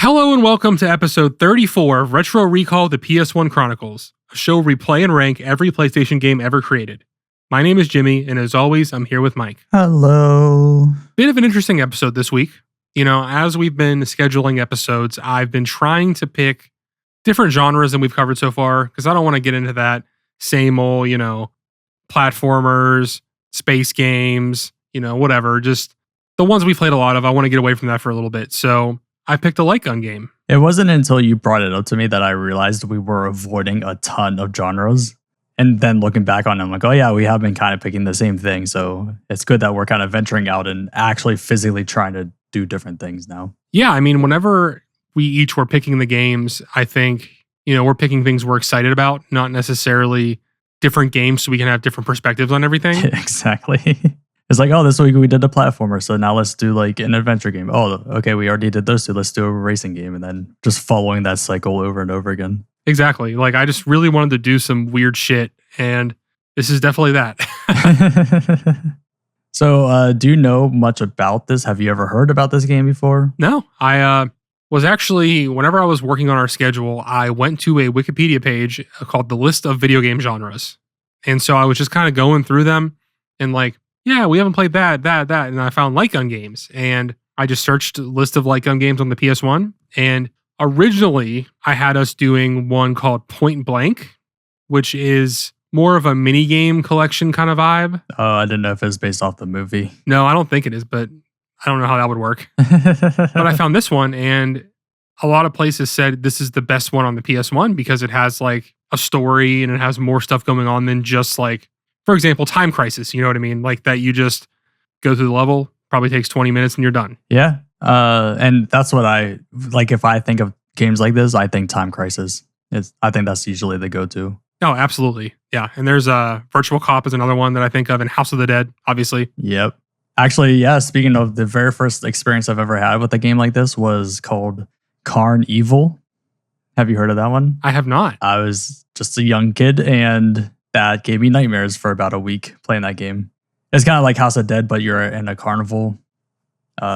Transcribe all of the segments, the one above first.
Hello and welcome to episode 34 of Retro Recall the PS1 Chronicles, a show where we play and rank every PlayStation game ever created. My name is Jimmy, and as always, I'm here with Mike. Hello. Bit of an interesting episode this week. You know, as we've been scheduling episodes, I've been trying to pick different genres than we've covered so far, because I don't want to get into that same old, platformers, space games, whatever. Just the ones we played a lot of. I want to get away from that for a little bit. So I picked a light gun game. It wasn't until you brought it up to me that I realized we were avoiding a ton of genres. And then looking back on it, I'm like, oh yeah, we have been kind of picking the same thing. So it's good that we're kind of venturing out and actually physically trying to do different things now. Yeah, I mean, whenever we each were picking the games, I think, we're picking things we're excited about, not necessarily different games so we can have different perspectives on everything. Exactly. It's like, oh, this week we did a platformer, so now let's do like an adventure game. Oh, okay, we already did those two. Let's do a racing game, and then just following that cycle over and over again. Exactly. Like, I just really wanted to do some weird shit, and this is definitely that. So, do you know much about this? Have you ever heard about this game before? No, I was actually, whenever I was working on our schedule, I went to a Wikipedia page called the List of Video Game Genres. And so I was just kind of going through them and like, yeah, we haven't played that. And I found light gun games. And I just searched a list of light gun games on the PS1. And originally, I had us doing one called Point Blank, which is more of a mini game collection kind of vibe. Oh, I didn't know if it was based off the movie. No, I don't think it is, but I don't know how that would work. But I found this one, and a lot of places said this is the best one on the PS1 because it has like a story and it has more stuff going on than just like, for example, Time Crisis, you know what I mean? Like that you just go through the level, probably takes 20 minutes and you're done. Yeah. And that's what I like. If I think of games like this, I think Time Crisis. I think that's usually the go-to. Oh, absolutely. Yeah. And there's Virtual Cop is another one that I think of, and House of the Dead, obviously. Yep. Actually, yeah, speaking of, the very first experience I've ever had with a game like this was called Carn Evil. Have you heard of that one? I have not. I was just a young kid, and that gave me nightmares for about a week playing that game. It's kind of like House of Dead, but you're in a carnival.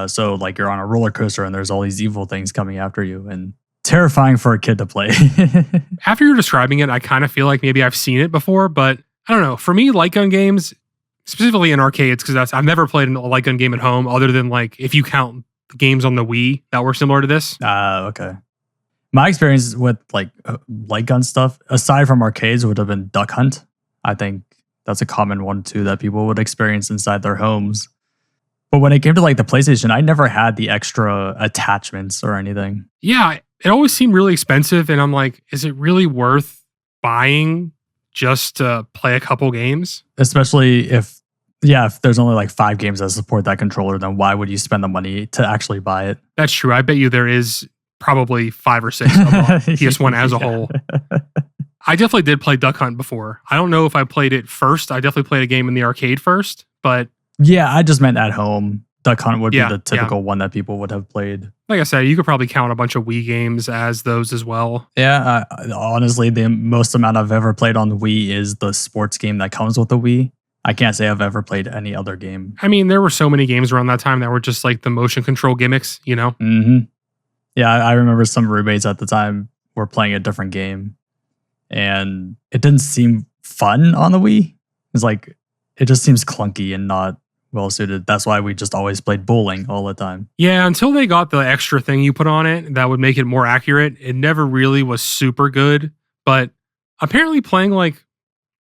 So like you're on a roller coaster and there's all these evil things coming after you, and terrifying for a kid to play. After you're describing it, I kind of feel like maybe I've seen it before, but I don't know. For me, light gun games, specifically in arcades, because I've never played a light gun game at home other than like if you count the games on the Wii that were similar to this. Okay. My experience with like light gun stuff, aside from arcades, would have been Duck Hunt. I think that's a common one too that people would experience inside their homes. But when it came to like the PlayStation, I never had the extra attachments or anything. Yeah, it always seemed really expensive, and I'm like, is it really worth buying just to play a couple games? Especially if there's only like 5 games that support that controller, then why would you spend the money to actually buy it? That's true. I bet you there is probably 5 or 6 of PS1 as a whole. I definitely did play Duck Hunt before. I don't know if I played it first. I definitely played a game in the arcade first, but yeah, I just meant at home. Duck Hunt would be the typical one that people would have played. Like I said, you could probably count a bunch of Wii games as those as well. Yeah, honestly, the most amount I've ever played on the Wii is the sports game that comes with the Wii. I can't say I've ever played any other game. I mean, there were so many games around that time that were just like the motion control gimmicks, Mm-hmm. Yeah, I remember some roommates at the time were playing a different game, and it didn't seem fun on the Wii. It's like, it just seems clunky and not well suited. That's why we just always played bowling all the time. Yeah, until they got the extra thing you put on it that would make it more accurate, it never really was super good. But apparently playing like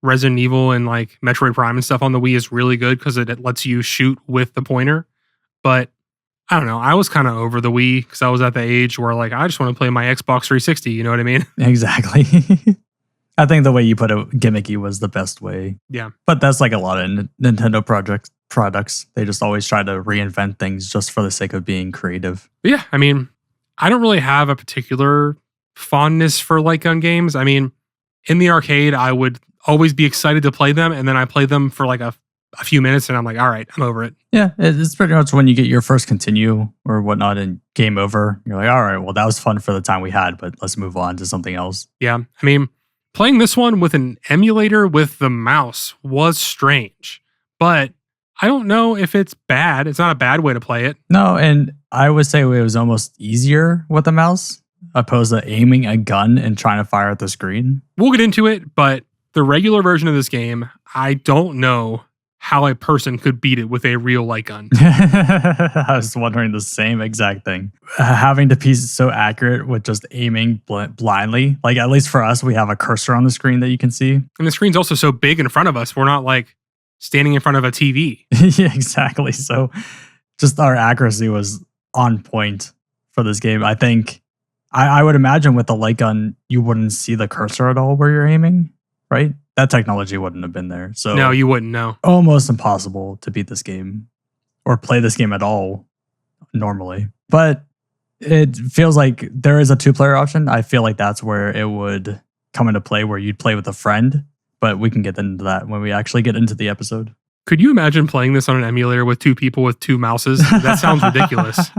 Resident Evil and like Metroid Prime and stuff on the Wii is really good because it lets you shoot with the pointer. But I don't know. I was kind of over the Wii because I was at the age where like I just want to play my Xbox 360. You know what I mean? Exactly. I think the way you put it, gimmicky, was the best way. Yeah. But that's like a lot of Nintendo products. They just always try to reinvent things just for the sake of being creative. But yeah, I mean, I don't really have a particular fondness for light gun games. I mean, in the arcade, I would always be excited to play them, and then I play them for like a few minutes, and I'm like, all right, I'm over it. Yeah, it's pretty much when you get your first continue or whatnot and game over, you're like, all right, well, that was fun for the time we had, but let's move on to something else. Yeah, I mean, playing this one with an emulator with the mouse was strange, but I don't know if it's bad. It's not a bad way to play it. No, and I would say it was almost easier with a mouse opposed to aiming a gun and trying to fire at the screen. We'll get into it, but the regular version of this game, I don't know how a person could beat it with a real light gun. I was wondering the same exact thing. Having to be so accurate with just aiming blindly. Like, at least for us, we have a cursor on the screen that you can see. And the screen's also so big in front of us. We're not like standing in front of a TV. Yeah, exactly. So just our accuracy was on point for this game. I think I would imagine with the light gun, you wouldn't see the cursor at all where you're aiming, right? That technology wouldn't have been there. So no, you wouldn't know. Almost impossible to beat this game or play this game at all normally. But it feels like there is a 2-player option. I feel like that's where it would come into play, where you'd play with a friend. But we can get into that when we actually get into the episode. Could you imagine playing this on an emulator with 2 people with 2 mouses? That sounds ridiculous.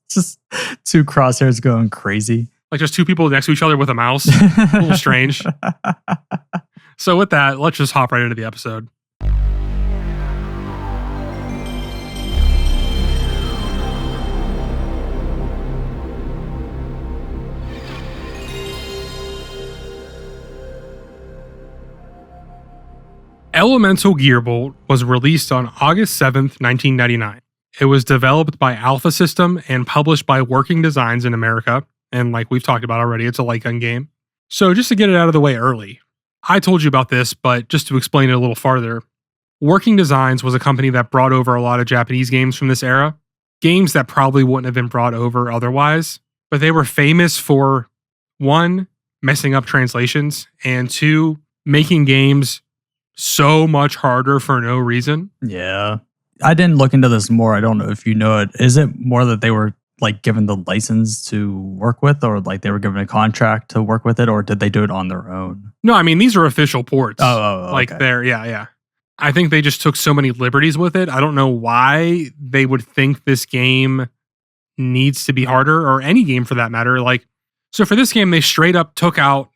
Just 2 crosshairs going crazy. Like just 2 people next to each other with a mouse. A little strange. So with that, let's just hop right into the episode. Elemental Gearbolt was released on August 7th, 1999. It was developed by Alpha System and published by Working Designs in America. And like we've talked about already, it's a light gun game. So just to get it out of the way early, I told you about this, but just to explain it a little farther, Working Designs was a company that brought over a lot of Japanese games from this era. Games that probably wouldn't have been brought over otherwise. But they were famous for, 1, messing up translations, and 2, making games so much harder for no reason. Yeah. I didn't look into this more. I don't know if you know it. Is it more that they were like given the license to work with, or like they were given a contract to work with it, or did they do it on their own? No, I mean, these are official ports. Like okay. they're, yeah. I think they just took so many liberties with it. I don't know why they would think this game needs to be harder, or any game for that matter. Like, so for this game, they straight up took out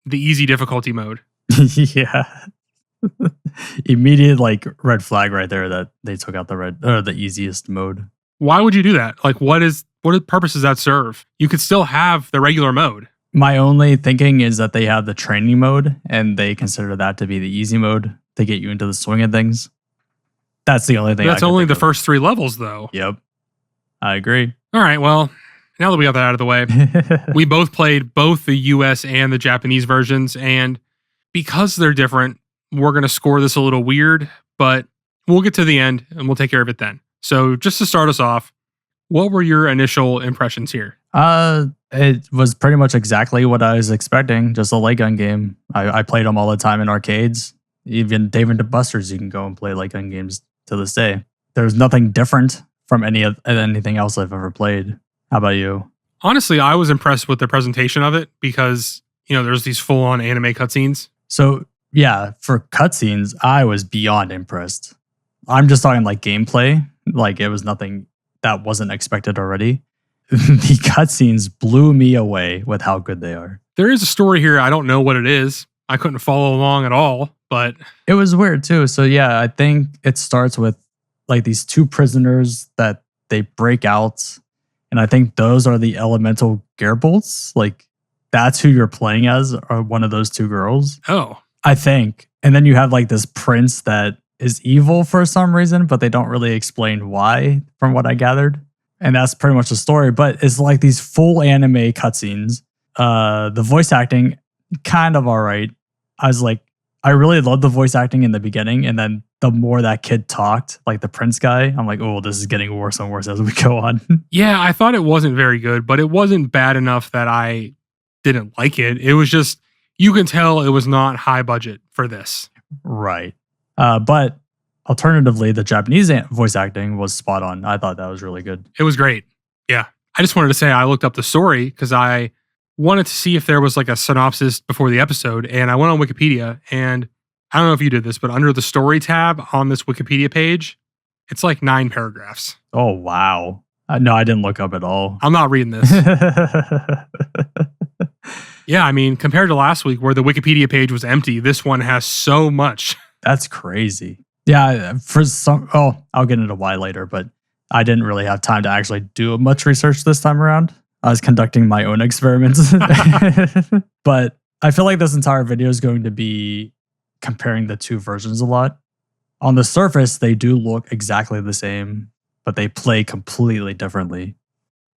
the easy difficulty mode. Yeah. Immediate like red flag right there that they took out the easiest mode. Why would you do that? Like, what purpose does that serve? You could still have the regular mode. My only thinking is that they have the training mode and they consider that to be the easy mode to get you into the swing of things. That's the only thing. That's only the first 3 levels though. Yep. I agree. All right, well, now that we got that out of the way, we both played both the US and the Japanese versions, and because they're different, we're going to score this a little weird, but we'll get to the end and we'll take care of it then. So just to start us off, what were your initial impressions here? It was pretty much exactly what I was expecting. Just a light gun game. I played them all the time in arcades. Even Dave and Buster's, you can go and play light gun games to this day. There's nothing different from anything else I've ever played. How about you? Honestly, I was impressed with the presentation of it because, there's these full-on anime cutscenes. So yeah, for cutscenes, I was beyond impressed. I'm just talking like gameplay. Like it was nothing that wasn't expected already. The cutscenes blew me away with how good they are. There is a story here. I don't know what it is. I couldn't follow along at all, but it was weird too. So yeah, I think it starts with like these 2 prisoners that they break out. And I think those are the Elemental Gearbolts. Like that's who you're playing as, or one of those 2 girls. Oh. I think. And then you have like this prince that is evil for some reason, but they don't really explain why, from what I gathered. And that's pretty much the story. But it's like these full anime cutscenes. The voice acting, kind of all right. I really loved the voice acting in the beginning. And then the more that kid talked, like the prince guy, I'm like, oh, this is getting worse and worse as we go on. Yeah, I thought it wasn't very good, but it wasn't bad enough that I didn't like it. It was just, you can tell it was not high budget for this. Right. But alternatively, the Japanese voice acting was spot on. I thought that was really good. It was great. Yeah. I just wanted to say I looked up the story because I wanted to see if there was like a synopsis before the episode. And I went on Wikipedia, and I don't know if you did this, but under the story tab on this Wikipedia page, it's like 9 paragraphs. Oh, wow. No, I didn't look up at all. I'm not reading this. Yeah, I mean, compared to last week where the Wikipedia page was empty, this one has so much. That's crazy. Yeah, for some, I'll get into why later, but I didn't really have time to actually do much research this time around. I was conducting my own experiments. But I feel like this entire video is going to be comparing the two versions a lot. On the surface, they do look exactly the same, but they play completely differently.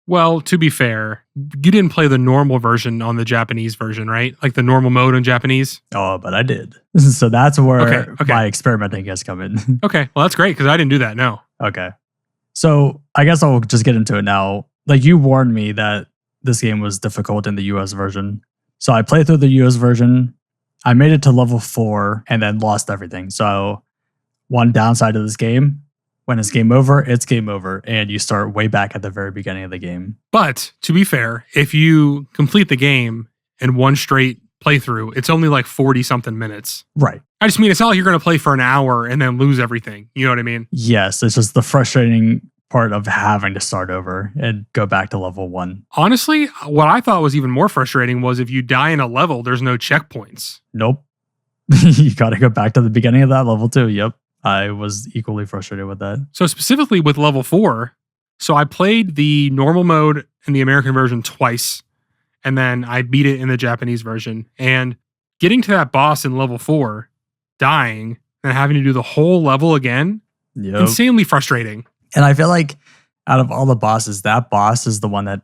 Well, to be fair, you didn't play the normal version on the Japanese version, right? Like the normal mode in Japanese? Oh, but I did. So that's where Okay. my experimenting has come in. Okay, well, that's great because I didn't do that, no. Okay. So I guess I'll just get into it now. Like you warned me that this game was difficult in the US version. So I played through the US version. I made it to level 4 and then lost everything. So one downside of this game, when it's game over, and you start way back at the very beginning of the game. But to be fair, if you complete the game in one straight playthrough, it's only like 40 something minutes. Right. I just mean, it's not like you're going to play for an hour and then lose everything. You know what I mean? Yes, it's just the frustrating part of having to start over and go back to level 1. Honestly, what I thought was even more frustrating was if you die in a level, there's no checkpoints. Nope. You got to go back to the beginning of that level too. Yep. I was equally frustrated with that. So specifically with level 4, so I played the normal mode in the American version twice, and then I beat it in the Japanese version. And getting to that boss in level 4, dying, and having to do the whole level again, insanely frustrating. And I feel like out of all the bosses, that boss is the one that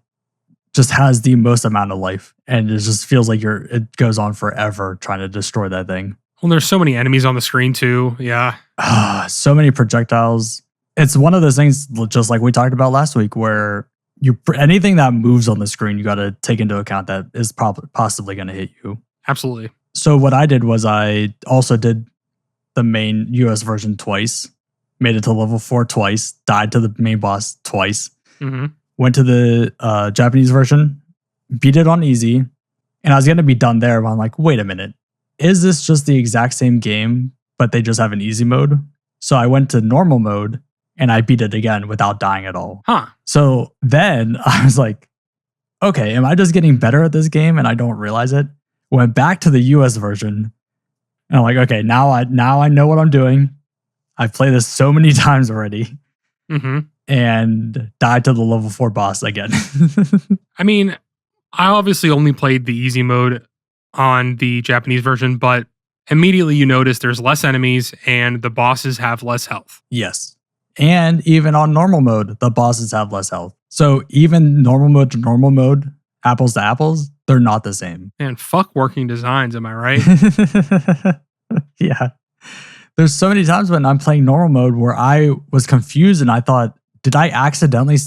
just has the most amount of life. And it just feels like it goes on forever trying to destroy that thing. Well, there's so many enemies on the screen too. Yeah. So many projectiles. It's one of those things, just like we talked about last week, where anything that moves on the screen, you got to take into account that is possibly going to hit you. Absolutely. So what I did was I also did the main US version twice, made it to level 4 twice, died to the main boss twice, went to the Japanese version, beat it on easy, and I was going to be done there, but I'm like, wait a minute. Is this just the exact same game, but they just have an easy mode? So I went to normal mode and I beat it again without dying at all. So then I was like, okay, am I just getting better at this game and I don't realize it? Went back to the US version and I'm like, okay, now I know what I'm doing. I've played this so many times already. And died to the level 4 boss again. I mean, I obviously only played the easy mode on the Japanese version, but immediately you notice there's less enemies and the bosses have less health. Yes. And even on normal mode, the bosses have less health. So even normal mode to normal mode, apples to apples, they're not the same. And fuck working designs, am I right? Yeah. There's so many times when I'm playing normal mode where I was confused and I thought, did I accidentally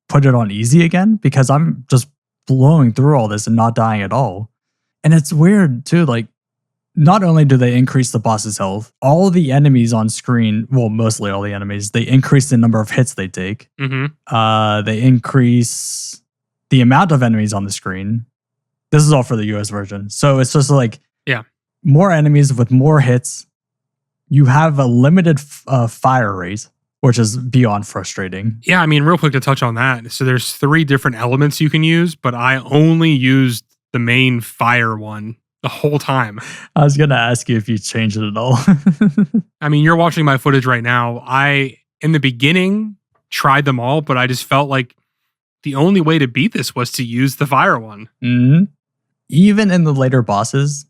put it on easy again? Because I'm just blowing through all this and not dying at all. And it's weird too, like, not only do they increase the boss's health, all the enemies on screen, well, mostly all the enemies, they increase the number of hits they take. They increase the amount of enemies on the screen. This is all for the US version. So it's just like, more enemies with more hits. You have a limited fire rate, which is beyond frustrating. Yeah, I mean, real quick to touch on that. So there's 3 different elements you can use, but I only used the main fire one the whole time. I was going to ask you if you changed it at all. I mean, you're watching my footage right now. I, in the beginning, tried them all, but I just felt like the only way to beat this was to use the fire one. Even in the later bosses,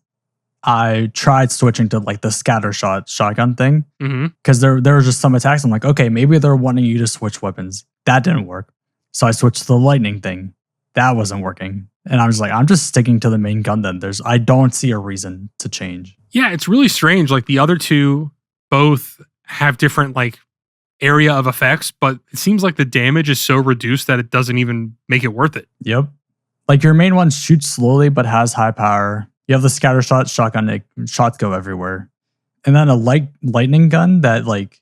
I tried switching to like the scatter shotgun thing because there were just some attacks. I'm like, okay, maybe they're wanting you to switch weapons. That didn't work. So I switched to the lightning thing. That wasn't working. And I was like, I'm just sticking to the main gun then. I don't see a reason to change. Yeah, it's really strange. Like the other two both have different like area of effects, but it seems like the damage is so reduced that it doesn't even make it worth it. Yep. Like your main one shoots slowly but has high power. You have the scatter shotgun, shots go everywhere. And then a lightning gun that like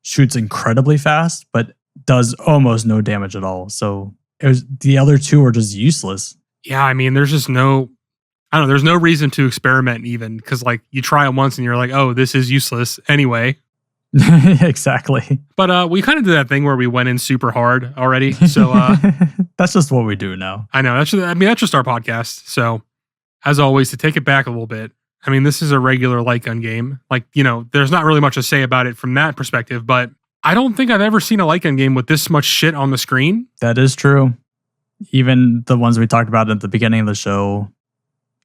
shoots incredibly fast, but does almost no damage at all. So the other two are just useless. Yeah, I mean, there's just there's no reason to experiment even because like you try it once and you're like, oh, this is useless anyway. Exactly. But we kind of did that thing where we went in super hard already. So that's just what we do now. I know. That's just our podcast. So as always, to take it back a little bit, I mean, this is a regular light gun game. Like, there's not really much to say about it from that perspective, but I don't think I've ever seen a light gun game with this much shit on the screen. That is true. Even the ones we talked about at the beginning of the show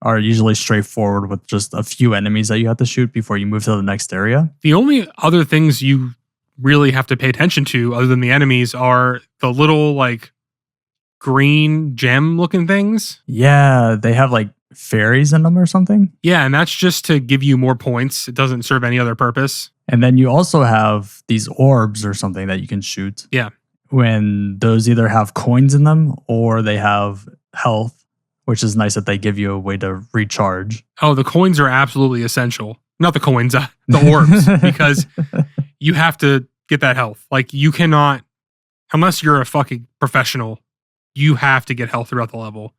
are usually straightforward with just a few enemies that you have to shoot before you move to the next area. The only other things you really have to pay attention to other than the enemies are the little like green gem looking things. Yeah, they have like fairies in them or something. Yeah, and that's just to give you more points. It doesn't serve any other purpose. And then you also have these orbs or something that you can shoot. Yeah. When those either have coins in them or they have health, which is nice that they give you a way to recharge. Oh, the coins are absolutely essential. Not the coins, the orbs, because you have to get that health. Like, you cannot, unless you're a fucking professional, you have to get health throughout the level.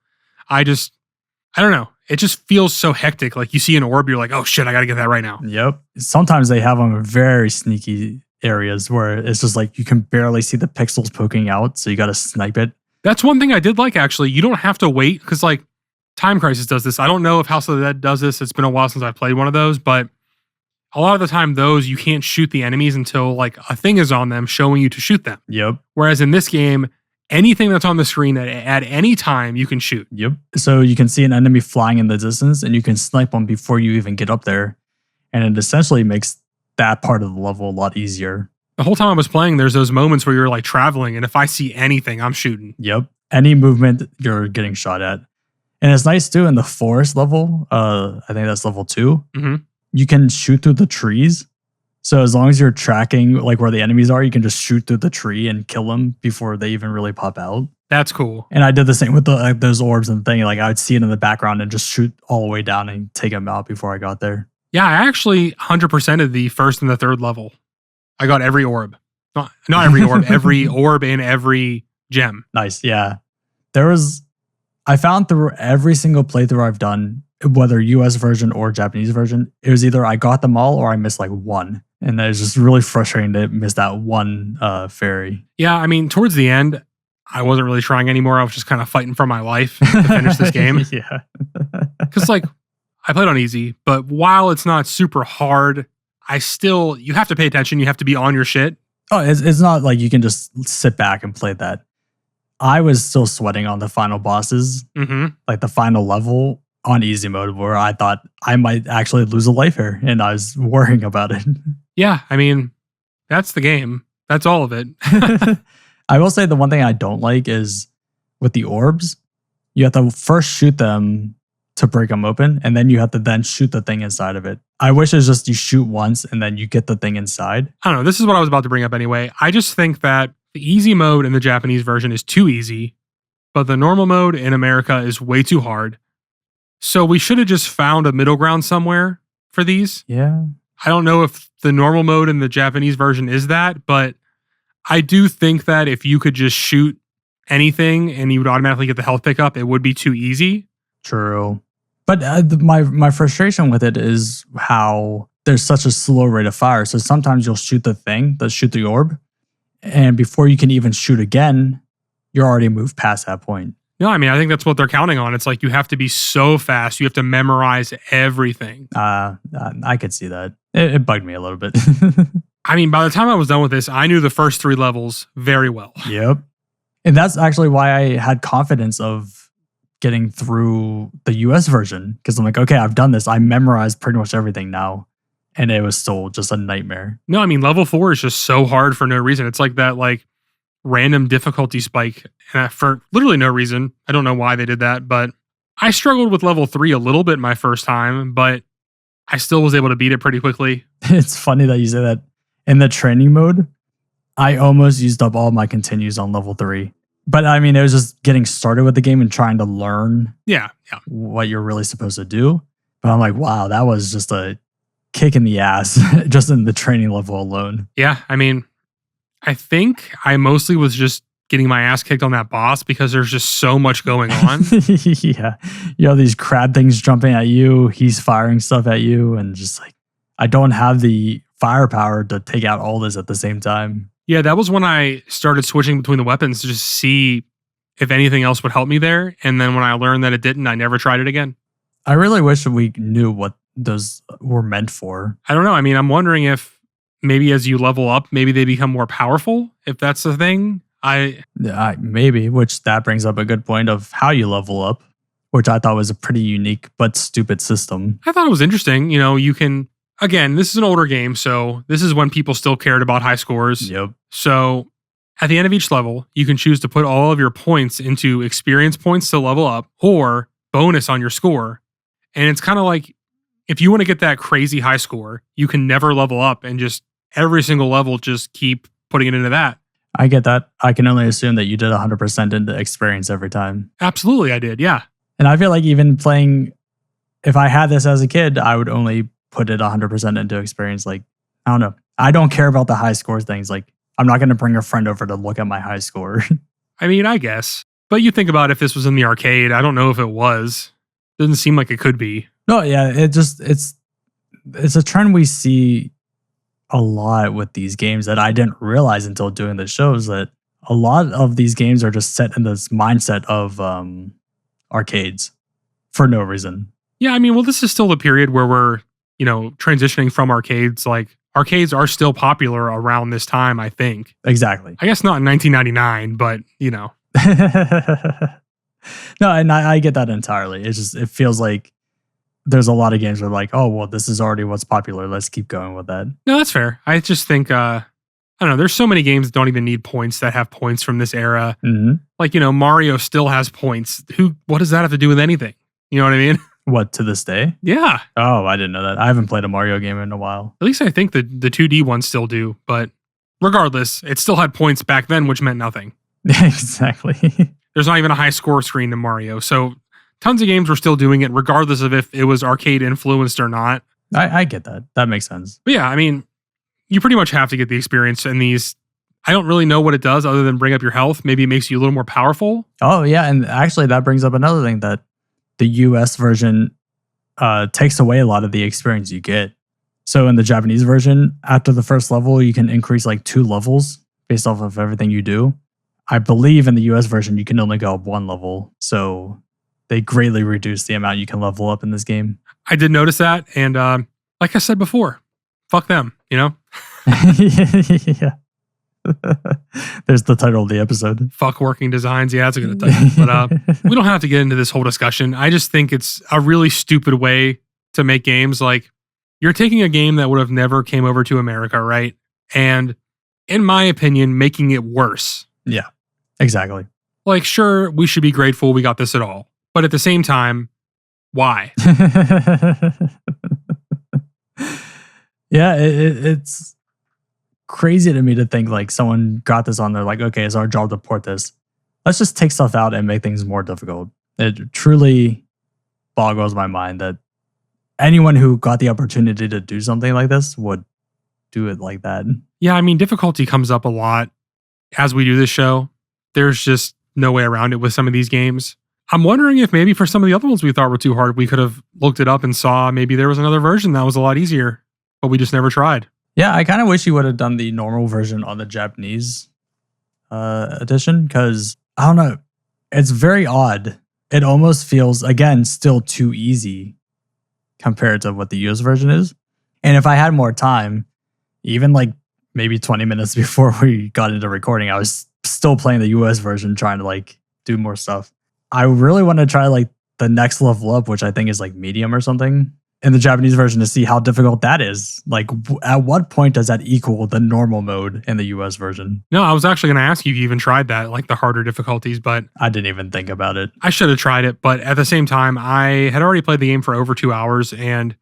I don't know. It just feels so hectic. Like, you see an orb, you're like, oh shit, I gotta get that right now. Yep. Sometimes they have them in very sneaky areas where it's just like you can barely see the pixels poking out, so you gotta snipe it. That's one thing I did like, actually. You don't have to wait, because like Time Crisis does this. I don't know if House of the Dead does this. It's been a while since I've played one of those, but a lot of the time those, you can't shoot the enemies until like a thing is on them showing you to shoot them. Yep. Whereas in this game, anything that's on the screen at any time you can shoot. Yep. So you can see an enemy flying in the distance and you can snipe them before you even get up there. And it essentially makes that part of the level a lot easier. The whole time I was playing, there's those moments where you're like traveling, and if I see anything, I'm shooting. Yep. Any movement, you're getting shot at. And it's nice too in the forest level. I think that's level 2. Mm-hmm. You can shoot through the trees. So as long as you're tracking like where the enemies are, you can just shoot through the tree and kill them before they even really pop out. That's cool. And I did the same with those orbs and thing. Like I would see it in the background and just shoot all the way down and take them out before I got there. Yeah, I actually 100%ed the first and the third level. I got every orb. Not every orb, every orb and every gem. Nice. Yeah. I found through every single playthrough I've done, whether US version or Japanese version, it was either I got them all or I missed like one. And it was just really frustrating to miss that one fairy. Yeah, I mean, towards the end, I wasn't really trying anymore. I was just kind of fighting for my life to finish this game. Yeah. Because like, I played on easy, but while it's not super hard, you have to pay attention. You have to be on your shit. Oh, it's not like you can just sit back and play that. I was still sweating on the final bosses, like the final level on easy mode, where I thought I might actually lose a life here, and I was worrying about it. Yeah, I mean, that's the game. That's all of it. I will say the one thing I don't like is with the orbs, you have to first shoot them to break them open, and then you have to then shoot the thing inside of it. I wish it was just you shoot once and then you get the thing inside. I don't know. This is what I was about to bring up anyway. I just think that the easy mode in the Japanese version is too easy, but the normal mode in America is way too hard. So we should have just found a middle ground somewhere for these. Yeah. I don't know if the normal mode in the Japanese version is that, but I do think that if you could just shoot anything and you would automatically get the health pickup, it would be too easy. True. But my frustration with it is how there's such a slow rate of fire. So sometimes you'll shoot the thing, shoot the orb, and before you can even shoot again, you're already moved past that point. No, I mean, I think that's what they're counting on. It's like you have to be so fast. You have to memorize everything. I could see that. It bugged me a little bit. I mean, by the time I was done with this, I knew the first 3 levels very well. Yep. And that's actually why I had confidence of getting through the US version. Because I'm like, okay, I've done this. I memorized pretty much everything now. And it was still just a nightmare. No, I mean, level 4 is just so hard for no reason. It's like that random difficulty spike for literally no reason. I don't know why they did that, but I struggled with level 3 a little bit my first time, but I still was able to beat it pretty quickly. It's funny that you say that. In the training mode, I almost used up all my continues on level 3. But I mean, it was just getting started with the game and trying to learn what you're really supposed to do. But I'm like, wow, that was just a kick in the ass just in the training level alone. Yeah, I mean, I think I mostly was just getting my ass kicked on that boss because there's just so much going on. Yeah. You have these crab things jumping at you. He's firing stuff at you. And just like, I don't have the firepower to take out all this at the same time. Yeah, that was when I started switching between the weapons to just see if anything else would help me there. And then when I learned that it didn't, I never tried it again. I really wish we knew what those were meant for. I don't know. I mean, I'm wondering if maybe as you level up, maybe they become more powerful, if that's the thing. Maybe, which that brings up a good point of how you level up, which I thought was a pretty unique but stupid system. I thought it was interesting. You can, again, this is an older game, so this is when people still cared about high scores. Yep. So at the end of each level, you can choose to put all of your points into experience points to level up or bonus on your score. And it's kind of like, if you want to get that crazy high score, you can never level up and just every single level, just keep putting it into that. I get that. I can only assume that you did 100% into experience every time. Absolutely, I did. Yeah. And I feel like even playing, if I had this as a kid, I would only put it 100% into experience. Like, I don't know. I don't care about the high scores things. Like, I'm not going to bring a friend over to look at my high score. I mean, I guess. But you think about if this was in the arcade, I don't know if it was. Doesn't seem like it could be. No, yeah, it's a trend we see a lot with these games that I didn't realize until doing the shows, that a lot of these games are just set in this mindset of arcades for no reason. Yeah, I mean, well, this is still the period where we're, transitioning from arcades. Like, arcades are still popular around this time, I think. Exactly. I guess not in 1999, but, No, and I get that entirely. It's just, it feels like there's a lot of games where like, oh, well, this is already what's popular. Let's keep going with that. No, that's fair. I just think, I don't know, there's so many games that don't even need points that have points from this era. Mm-hmm. Like, Mario still has points. What does that have to do with anything? You know what I mean? What, to this day? Yeah. Oh, I didn't know that. I haven't played a Mario game in a while. At least I think the 2D ones still do. But regardless, it still had points back then, which meant nothing. Exactly. There's not even a high score screen in Mario. So tons of games were still doing it, regardless of if it was arcade influenced or not. I get that. That makes sense. But yeah, I mean, you pretty much have to get the experience in these. I don't really know what it does other than bring up your health. Maybe it makes you a little more powerful. Oh, yeah. And actually, that brings up another thing, that the US version takes away a lot of the experience you get. So in the Japanese version, after the first level, you can increase like 2 levels based off of everything you do. I believe in the US version, you can only go up 1 level. So they greatly reduce the amount you can level up in this game. I did notice that. And like I said before, fuck them, Yeah. There's the title of the episode. Fuck working designs. Yeah, that's a good title. But we don't have to get into this whole discussion. I just think it's a really stupid way to make games. Like, you're taking a game that would have never came over to America, right? And in my opinion, making it worse. Yeah, exactly. Like, sure, we should be grateful we got this at all. But at the same time, why? Yeah, it's crazy to me to think like someone got this on there, like, okay, it's our job to port this. Let's just take stuff out and make things more difficult. It truly boggles my mind that anyone who got the opportunity to do something like this would do it like that. Yeah, I mean, difficulty comes up a lot as we do this show. There's just no way around it with some of these games. I'm wondering if maybe for some of the other ones we thought were too hard, we could have looked it up and saw maybe there was another version that was a lot easier, but we just never tried. Yeah, I kind of wish you would have done the normal version on the Japanese edition, because, I don't know, it's very odd. It almost feels, again, still too easy compared to what the US version is. And if I had more time, even like maybe 20 minutes before we got into recording, I was still playing the US version, trying to like do more stuff. I really want to try like the next level up, which I think is like medium or something, in the Japanese version, to see how difficult that is. Like, at what point does that equal the normal mode in the US version? No, I was actually going to ask you if you even tried that, like the harder difficulties, but I didn't even think about it. I should have tried it, but at the same time, I had already played the game for over 2 hours, and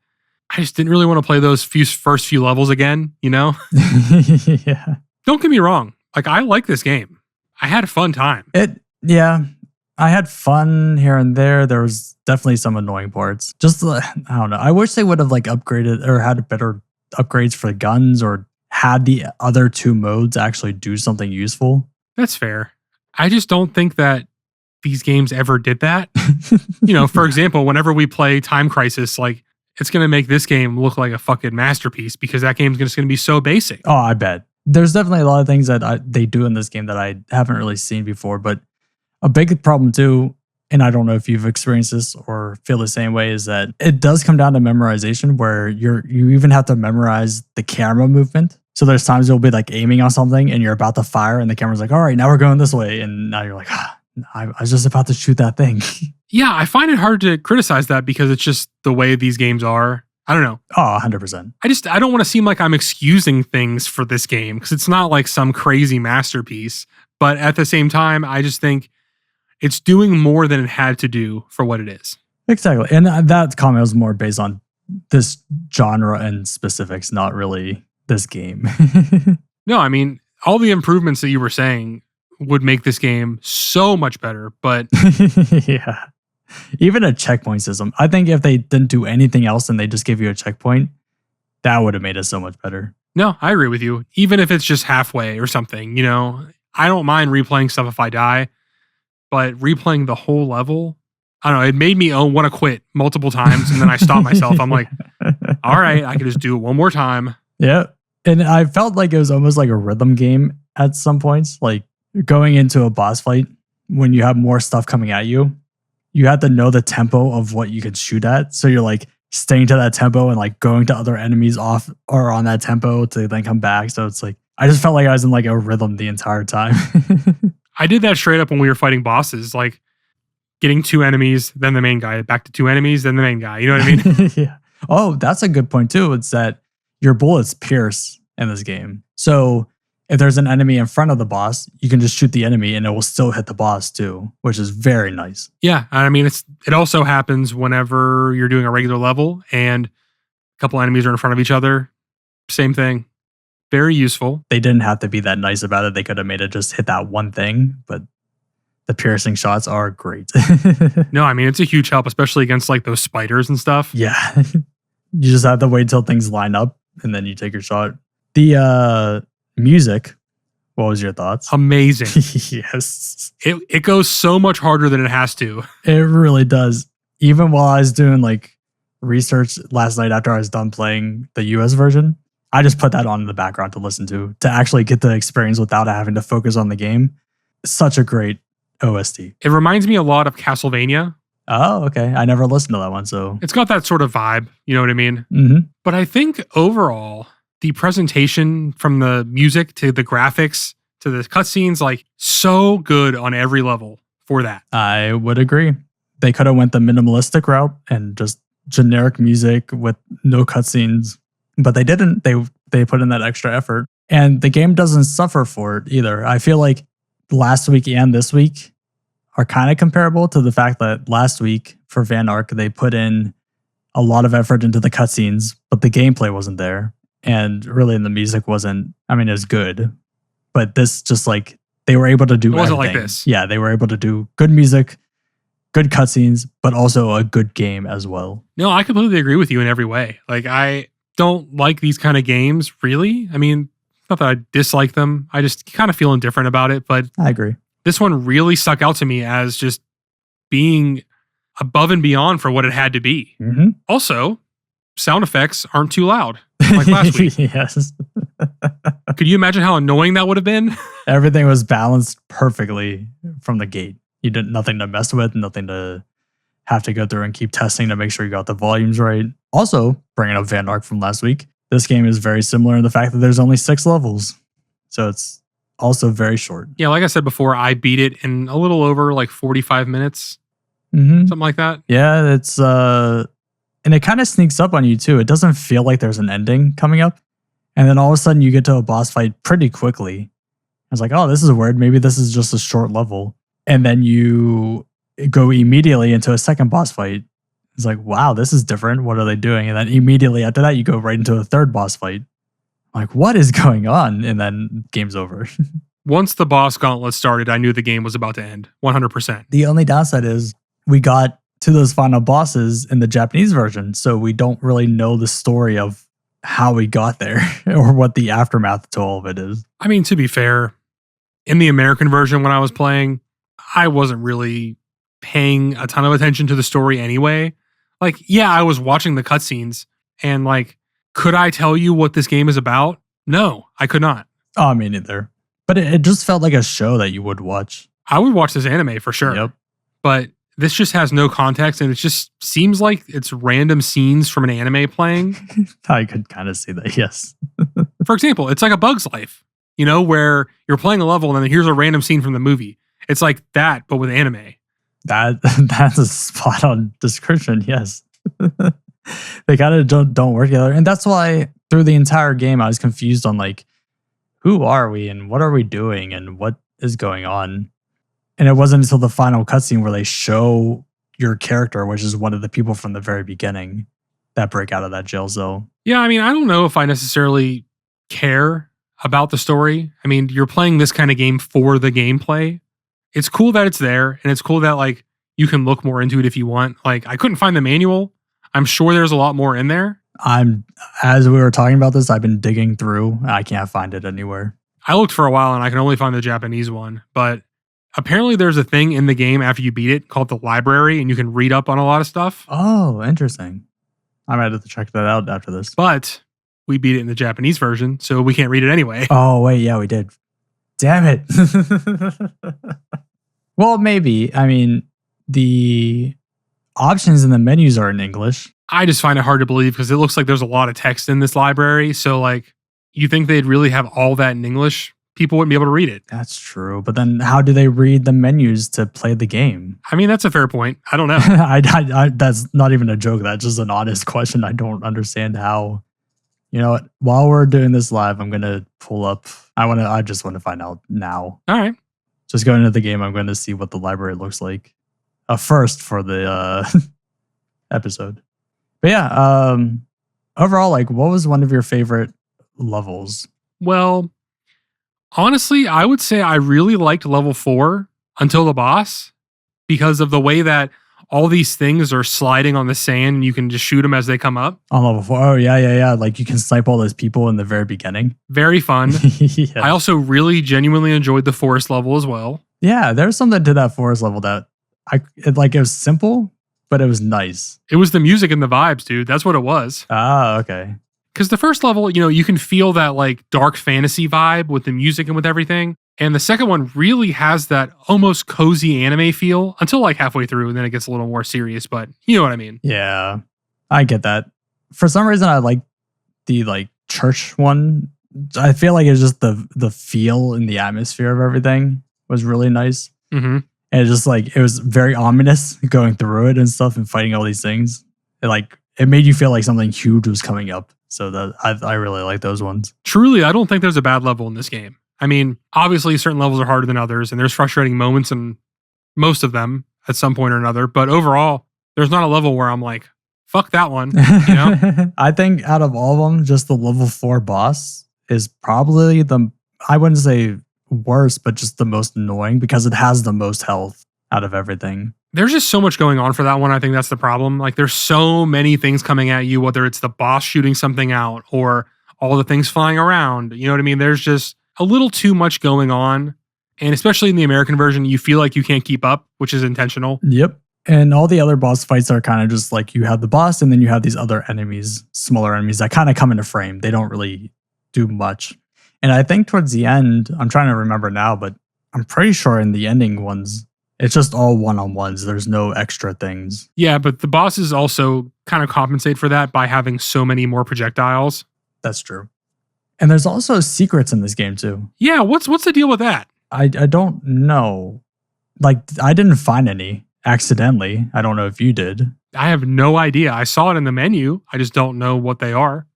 I just didn't really want to play those first few levels again, you know? Yeah. Don't get me wrong. Like, I like this game. I had a fun time. Yeah. I had fun here and there. There was definitely some annoying parts. Just, I don't know. I wish they would have like upgraded or had better upgrades for guns, or had the other 2 modes actually do something useful. That's fair. I just don't think that these games ever did that. For example, whenever we play Time Crisis, like, it's going to make this game look like a fucking masterpiece because that game's just going to be so basic. Oh, I bet. There's definitely a lot of things that they do in this game that I haven't really seen before, but a big problem too, and I don't know if you've experienced this or feel the same way, is that it does come down to memorization where you even have to memorize the camera movement. So there's times you'll be like aiming on something and you're about to fire and the camera's like, all right, now we're going this way. And now you're like, I was just about to shoot that thing. Yeah, I find it hard to criticize that because it's just the way these games are. I don't know. Oh, 100%. I don't want to seem like I'm excusing things for this game because it's not like some crazy masterpiece. But at the same time, I just think it's doing more than it had to do for what it is. Exactly. And that comment was more based on this genre and specifics, not really this game. No, I mean, all the improvements that you were saying would make this game so much better, but yeah. Even a checkpoint system. I think if they didn't do anything else and they just gave you a checkpoint, that would have made it so much better. No, I agree with you. Even if it's just halfway or something, I don't mind replaying stuff if I die, but replaying the whole level, I don't know, it made me want to quit multiple times and then I stopped myself. I'm like, all right, I can just do it one more time. Yeah. And I felt like it was almost like a rhythm game at some points, like going into a boss fight when you have more stuff coming at you. You have to know the tempo of what you can shoot at. So you're like staying to that tempo and like going to other enemies off or on that tempo to then come back. So it's like, I just felt like I was in like a rhythm the entire time. I did that straight up when we were fighting bosses, like getting 2 enemies, then the main guy, back to 2 enemies, then the main guy. You know what I mean? Yeah. Oh, that's a good point too. It's that your bullets pierce in this game. So if there's an enemy in front of the boss, you can just shoot the enemy and it will still hit the boss too, which is very nice. Yeah. I mean, it also happens whenever you're doing a regular level and a couple enemies are in front of each other. Same thing. Very useful. They didn't have to be that nice about it. They could have made it just hit that one thing, but the piercing shots are great. No, I mean, it's a huge help, especially against like those spiders and stuff. Yeah. You just have to wait till things line up and then you take your shot. The music, what was your thoughts? Amazing. Yes. It goes so much harder than it has to. It really does. Even while I was doing like research last night after I was done playing the US version, I just put that on in the background to listen to actually get the experience without having to focus on the game. Such a great OST. It reminds me a lot of Castlevania. Oh, okay. I never listened to that one, so It's got that sort of vibe, you know what I mean? Mm-hmm. But I think overall, the presentation from the music to the graphics to the cutscenes, like so good on every level for that. I would agree. They could have went the minimalistic route and just generic music with no cutscenes, but they didn't. They put in that extra effort, and the game doesn't suffer for it either. I feel like last week and this week are kind of comparable to the fact that last week for Van Ark, they put in a lot of effort into the cutscenes, but the gameplay wasn't there. And really, the music wasn't, I mean, it was good, but this just like, they were able to do It wasn't everything. like this. Yeah, they were able to do good music, good cutscenes, but also a good game as well. No, I completely agree with you in every way. Like, I don't like these kind of games, really. I mean, not that I dislike them. I just kind of feel indifferent about it. But I agree. this one really stuck out to me as just being above and beyond for what it had to be. Mm-hmm. Also, sound effects aren't too loud like last week. Yes. Could you imagine how annoying that would have been? Everything was balanced perfectly from the gate. You did nothing to mess with, nothing to have to go through and keep testing to make sure you got the volumes right. Also, bringing up Van Ark from last week, this game is very similar in the fact that there's only 6 levels. So it's also very short. Yeah, like I said before, I beat it in a little over like 45 minutes, Mm-hmm. something like that. Yeah, it's and it kind of sneaks up on you too. It doesn't feel like there's an ending coming up. And then all of a sudden you get to a boss fight pretty quickly. I was like, oh, this is weird. Maybe this is just a short level. And then you go immediately into a second boss fight. It's like, wow, this is different. What are they doing? And then immediately after that, you go right into a third boss fight. Like, what is going on? And then game's over. Once the boss gauntlet started, I knew the game was about to end. 100%. The only downside is we got to those final bosses in the Japanese version. So we don't really know the story of how we got there or what the aftermath to all of it is. I mean, to be fair, in the American version when I was playing, I wasn't really paying a ton of attention to the story anyway. Like, yeah, I was watching the cutscenes and like, could I tell you what this game is about? No, I could not. Oh, me neither. But it just felt like a show that you would watch. I would watch this anime for sure. Yep. But this just has no context, and it just seems like it's random scenes from an anime playing. I could kind of see that, yes. For example, it's like A Bug's Life, where you're playing a level and then here's a random scene from the movie. It's like that, but with anime. That's a spot on description, yes. They kind of don't work together. And that's why through the entire game, I was confused on like, who are we and what are we doing and what is going on? And it wasn't until the final cutscene where they show your character, which is one of the people from the very beginning, that break out of that jail cell. Yeah, I mean, I don't know if I necessarily care about the story. I mean, you're playing this kind of game for the gameplay. It's cool that it's there, and it's cool that like you can look more into it if you want. Like, I couldn't find the manual. I'm sure there's a lot more in there. As we were talking about this, I've been digging through. I can't find it anywhere. I looked for a while and I can only find the Japanese one, but apparently there's a thing in the game after you beat it called the library, and you can read up on a lot of stuff. Oh, interesting. I might have to check that out after this. But we beat it in the Japanese version, so we can't read it anyway. Oh, wait, yeah, we did. Damn it. Well, maybe. I mean, the options in the menus are in English. I just find it hard to believe because it looks like there's a lot of text in this library. So, like, you think they'd really have all that in English? People wouldn't be able to read it. That's true. But then how do they read the menus to play the game? I mean, that's a fair point. I don't know. That's not even a joke. That's just an honest question. I don't understand how. You know what? While we're doing this live, I'm going to pull up. I just want to find out now. All right. Just going into the game, I'm going to see what the library looks like. First for the episode. But yeah, overall, like, what was one of your favorite levels? Well, honestly, I would say I really liked level 4 until the boss because of the way that all these things are sliding on the sand and you can just shoot them as they come up. On level 4? Oh, yeah. Like, you can snipe all those people in the very beginning. Very fun. Yeah. I also really genuinely enjoyed the forest level as well. Yeah, there's something to that forest level that it was simple, but it was nice. It was the music and the vibes, dude. That's what it was. Ah, okay. Because the first level, you can feel that like dark fantasy vibe with the music and with everything. And the second one really has that almost cozy anime feel until like halfway through, and then it gets a little more serious, but you know what I mean. Yeah, I get that. For some reason, I like the like church one. I feel like it's just the feel and the atmosphere of everything was really nice. Mm-hmm. And it just like, it was very ominous going through it and stuff and fighting all these things. It made you feel like something huge was coming up. So that I really like those ones. Truly, I don't think there's a bad level in this game. I mean, obviously certain levels are harder than others and there's frustrating moments in most of them at some point or another. But overall, there's not a level where I'm like, fuck that one. I think out of all of them, just the level 4 boss is probably I wouldn't say worst, but just the most annoying because it has the most health out of everything. There's just so much going on for that one. I think that's the problem. Like, there's so many things coming at you, whether it's the boss shooting something out or all the things flying around. You know what I mean? There's just a little too much going on. And especially in the American version, you feel like you can't keep up, which is intentional. Yep. And all the other boss fights are kind of just like you have the boss and then you have these other enemies, smaller enemies that kind of come into frame. They don't really do much. And I think towards the end, I'm trying to remember now, but I'm pretty sure in the ending ones, it's just all one-on-ones. There's no extra things. Yeah, but the bosses also kind of compensate for that by having so many more projectiles. That's true. And there's also secrets in this game too. Yeah, what's the deal with that? I don't know. Like, I didn't find any accidentally. I don't know if you did. I have no idea. I saw it in the menu. I just don't know what they are.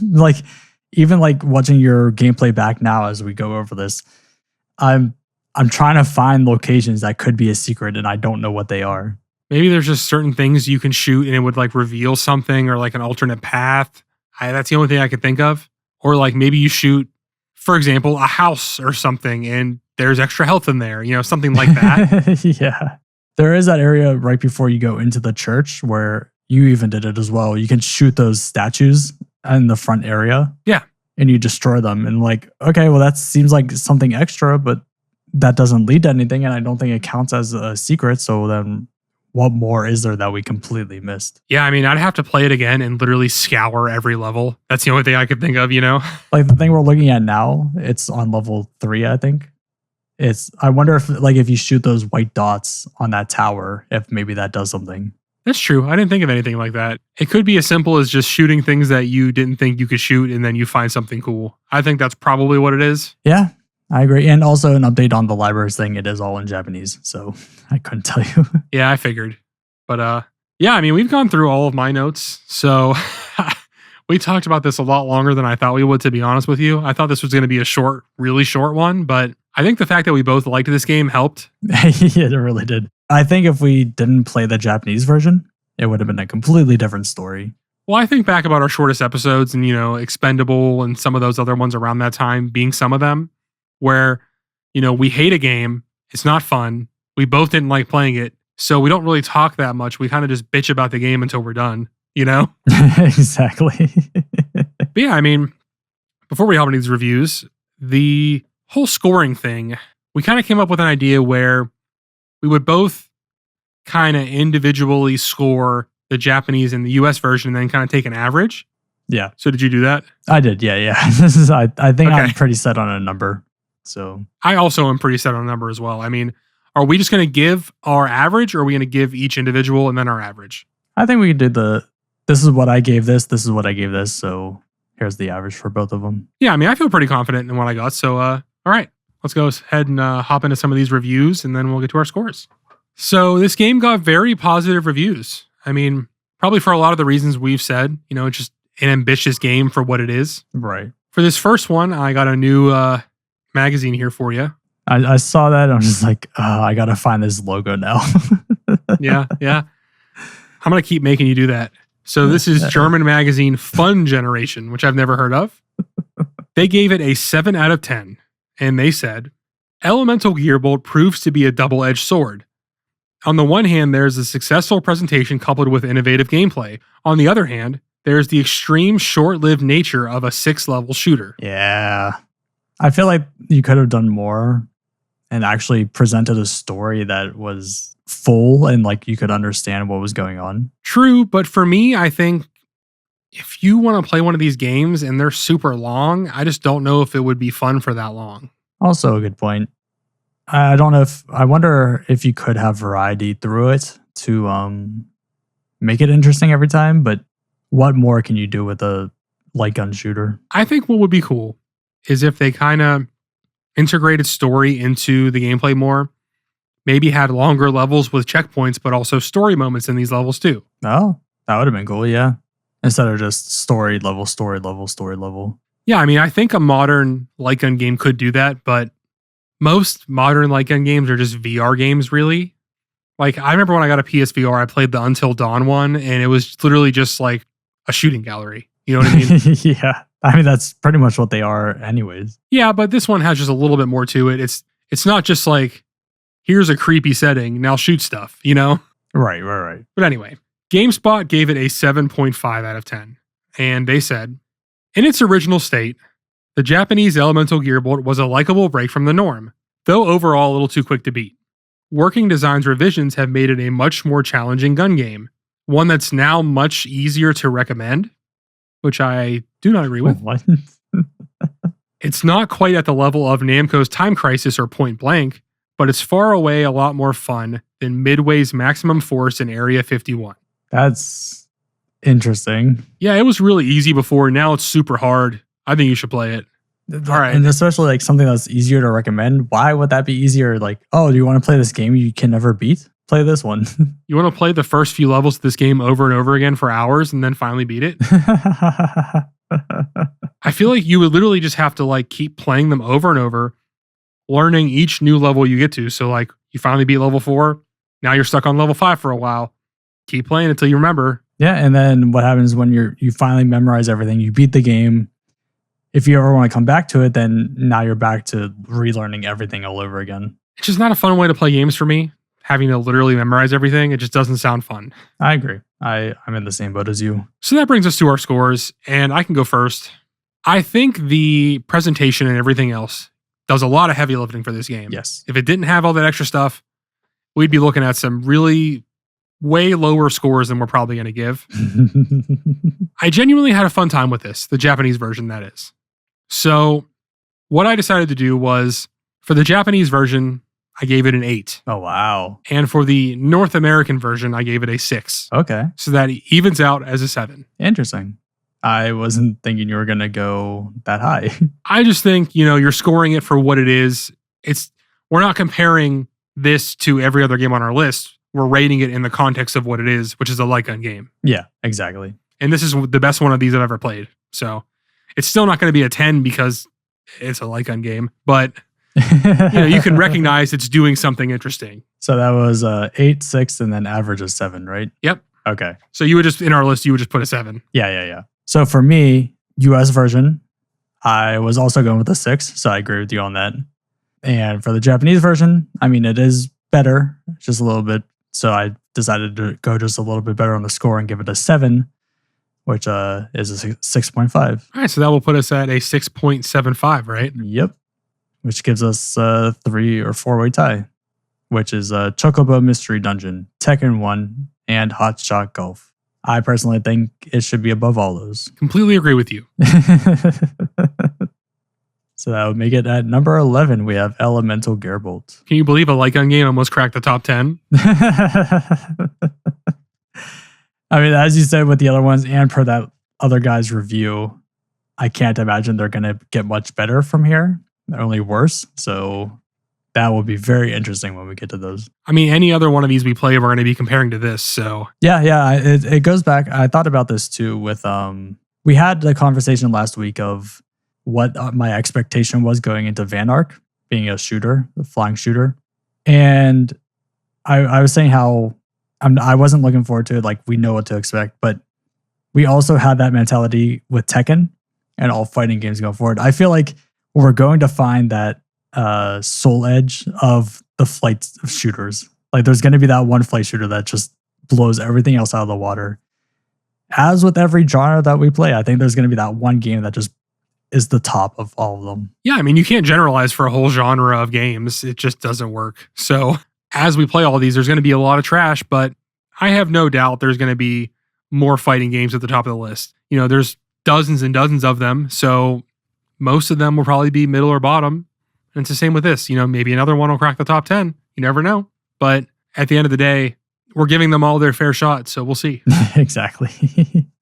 Like, even like watching your gameplay back now as we go over this, I'm trying to find locations that could be a secret and I don't know what they are. Maybe there's just certain things you can shoot and it would like reveal something or like an alternate path. That's the only thing I could think of. Or like maybe you shoot, for example, a house or something and there's extra health in there, something like that. Yeah. There is that area right before you go into the church where you even did it as well. You can shoot those statues in the front area. Yeah. And you destroy them. And like, okay, well, that seems like something extra, but that doesn't lead to anything. And I don't think it counts as a secret. So then what more is there that we completely missed? Yeah, I mean, I'd have to play it again and literally scour every level. That's the only thing I could think of, Like the thing we're looking at now, it's on level 3, I think. I wonder if you shoot those white dots on that tower, if maybe that does something. That's true. I didn't think of anything like that. It could be as simple as just shooting things that you didn't think you could shoot and then you find something cool. I think that's probably what it is. Yeah, I agree. And also an update on the libraries thing. It is all in Japanese, so I couldn't tell you. Yeah, I figured. But yeah, I mean, we've gone through all of my notes. So we talked about this a lot longer than I thought we would, to be honest with you. I thought this was going to be a short, really short one, but I think the fact that we both liked this game helped. Yeah, it really did. I think if we didn't play the Japanese version, it would have been a completely different story. Well, I think back about our shortest episodes and, Expendable and some of those other ones around that time being some of them where, we hate a game. It's not fun. We both didn't like playing it. So we don't really talk that much. We kind of just bitch about the game until we're done, Exactly. But yeah, I mean, before we hop into these reviews, the whole scoring thing, we kind of came up with an idea where we would both kind of individually score the Japanese and the US version and then kind of take an average. Yeah. So did you do that? I did. Yeah. I think I'm pretty set on a number. So I also am pretty set on a number as well. I mean, are we just going to give our average or are we going to give each individual and then our average? I think we could do this is what I gave this is what I gave this. So here's the average for both of them. Yeah. I mean, I feel pretty confident in what I got. So, all right, let's go ahead and hop into some of these reviews and then we'll get to our scores. So this game got very positive reviews. I mean, probably for a lot of the reasons we've said, it's just an ambitious game for what it is. Right. For this first one, I got a new magazine here for you. I saw that. I'm just like, I got to find this logo now. Yeah. I'm going to keep making you do that. So this is German magazine Fun Generation, which I've never heard of. They gave it a 7 out of 10. And they said, Elemental Gearbolt proves to be a double-edged sword. On the one hand, there's a successful presentation coupled with innovative gameplay. On the other hand, there's the extreme short-lived nature of a 6-level shooter. Yeah. I feel like you could have done more and actually presented a story that was full and you could understand what was going on. True, but for me, I think if you want to play one of these games and they're super long, I just don't know if it would be fun for that long. Also a good point. I wonder if you could have variety through it to make it interesting every time, but what more can you do with a light gun shooter? I think what would be cool is if they kind of integrated story into the gameplay more, maybe had longer levels with checkpoints, but also story moments in these levels too. Oh, that would have been cool, yeah. Instead of just story level, story level, story level. Yeah, I mean, I think a modern light gun game could do that, but most modern light gun games are just VR games, really. I remember when I got a PSVR, I played the Until Dawn one, and it was literally just like a shooting gallery. You know what I mean? Yeah. I mean, that's pretty much what they are anyways. Yeah, but this one has just a little bit more to it. It's not just like, here's a creepy setting, now shoot stuff, Right. But anyway, GameSpot gave it a 7.5 out of 10. And they said, in its original state, the Japanese Elemental Gearbolt was a likable break from the norm, though overall a little too quick to beat. Working Design's revisions have made it a much more challenging gun game, one that's now much easier to recommend, which I do not agree with. What? It's not quite at the level of Namco's Time Crisis or Point Blank, but it's far away a lot more fun than Midway's Maximum Force in Area 51. That's interesting. Yeah, it was really easy before. Now it's super hard. I think you should play it. All right. And especially something that's easier to recommend. Why would that be easier? Do you want to play this game you can never beat? Play this one. You want to play the first few levels of this game over and over again for hours and then finally beat it? I feel like you would literally just have to keep playing them over and over, learning each new level you get to. So you finally beat level 4. Now you're stuck on level 5 for a while. Keep playing until you remember. Yeah, and then what happens when you finally memorize everything, you beat the game. If you ever want to come back to it, then now you're back to relearning everything all over again. It's just not a fun way to play games for me. Having to literally memorize everything, it just doesn't sound fun. I agree. I'm in the same boat as you. So that brings us to our scores, and I can go first. I think the presentation and everything else does a lot of heavy lifting for this game. Yes. If it didn't have all that extra stuff, we'd be looking at some really way lower scores than we're probably going to give. I genuinely had a fun time with this, the Japanese version, that is. So what I decided to do was For the Japanese version, I gave it an 8. Oh, wow. And for the North American version, I gave it a 6. Okay. So that evens out as a 7. Interesting. I wasn't thinking you were going to go that high. I just think, you're scoring it for what it is. We're not comparing this to every other game on our list. We're rating it in the context of what it is, which is a light gun game. Yeah, exactly. And this is the best one of these I've ever played. So it's still not going to be a 10 because it's a light gun game, but you can recognize it's doing something interesting. So that was 8, 6, and then average of 7, right? Yep. Okay. So you would just, in our list, you would just put a 7. Yeah. So for me, US version, I was also going with a 6. So I agree with you on that. And for the Japanese version, I mean, it is better, just a little bit. So I decided to go just a little bit better on the score and give it a 7, which is a 6.5. All right. So that will put us at a 6.75, right? Yep. Which gives us a 3 or 4-way tie, which is Chocobo Mystery Dungeon, Tekken 1, and Hot Shot Golf. I personally think it should be above all those. Completely agree with you. So that would make it at number 11. We have Elemental Gearbolt. Can you believe a light gun game almost cracked the top 10? I mean, as you said with the other ones and per that other guy's review, I can't imagine they're going to get much better from here. They're only worse. So that will be very interesting when we get to those. I mean, any other one of these we play, we're going to be comparing to this. So yeah, it goes back. I thought about this too with, we had the conversation last week of what my expectation was going into Van Ark being a shooter, the flying shooter. And I was saying how I wasn't looking forward to it. Like, we know what to expect, but we also had that mentality with Tekken and all fighting games going forward. I feel like we're going to find that soul edge of the flight shooters. Like, there's going to be that one flight shooter that just blows everything else out of the water. As with every genre that we play, I think there's going to be that one game that just is the top of all of them. Yeah, I mean, you can't generalize for a whole genre of games. It just doesn't work. So as we play all these, there's going to be a lot of trash, but I have no doubt there's going to be more fighting games at the top of the list. There's dozens and dozens of them. So most of them will probably be middle or bottom. And it's the same with this. Maybe another one will crack the top 10. You never know. But at the end of the day, we're giving them all their fair shot. So we'll see. Exactly.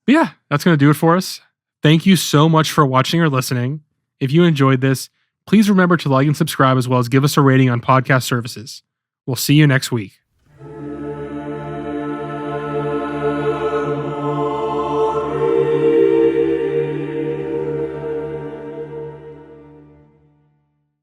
But yeah, that's going to do it for us. Thank you so much for watching or listening. If you enjoyed this, please remember to like and subscribe as well as give us a rating on podcast services. We'll see you next week.